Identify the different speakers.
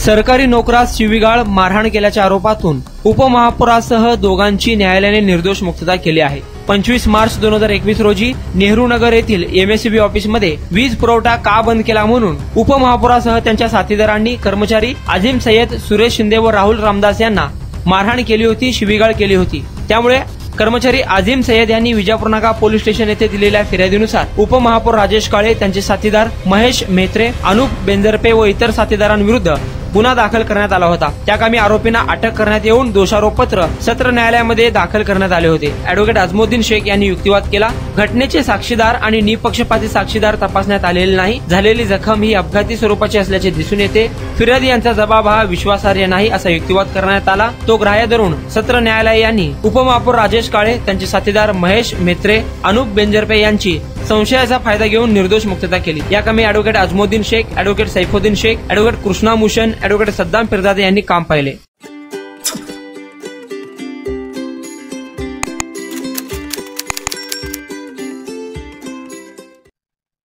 Speaker 1: सरकारी नोकरास शिवीगाळ मारहाण केल्याच्या आरोपातून उपमहापौरासह दोघांची न्यायालयाने निर्दोष मुक्तता केली आहे। 25 मार्च 2021 रोजी नेहरू नगर येथील एमएससीबी ऑफिसमध्ये वीज पुरवठा का बंद केला म्हणून उपमहापौरासह त्यांच्या साथीदारांनी कर्मचारी आझिम सय्यद, सुरेश शिंदे व राहुल रामदास यांना मारहाण केली होती, शिवीगाळ केली होती। त्यामुळे कर्मचारी आझिम सय्यद यांनी विजापूर नाका पोलीस स्टेशन येथे दिलेल्या फिर्यादीनुसार उपमहापौर राजेश काळे, त्यांचे साथीदार महेश मेहत्रे, अनुप बेंजरपे व इतर साथीदारांविरुद्ध गुन्हा दाखल करण्यात आला होता। त्या कामी आरोपींना अटक करण्यात येऊन दोषारोपपत्र सत्र न्यायालयामध्ये दाखल करण्यात आले होते। ॲडव्होकेट अजमुद्दीन शेख यांनी युक्तिवाद केला। घटनेचे साक्षीदार आणि निपक्षपाती साक्षीदार तपासण्यात आलेले नाही। झालेली जखम ही अपघाती स्वरूपाची असल्याचे दिसून येते। फिर्यादी यांचा जबाब हा विश्वासार्ह नाही असा युक्तिवाद करण्यात आला। तो ग्राह्य धरून सत्र न्यायालय यांनी उपमहापौर राजेश काळे, त्यांचे साथीदार महेश मेहत्रे, अनुप बेंजरपे यांची संशयाचा फायदा घेऊन निर्दोष मुक्तता केली। या कामी advocate Ajmuddin Shaikh, advocate Saifuddin Shaikh, advocate Krishna Mushan, advocate Saddam Pirjade यांनी काम पाहिले।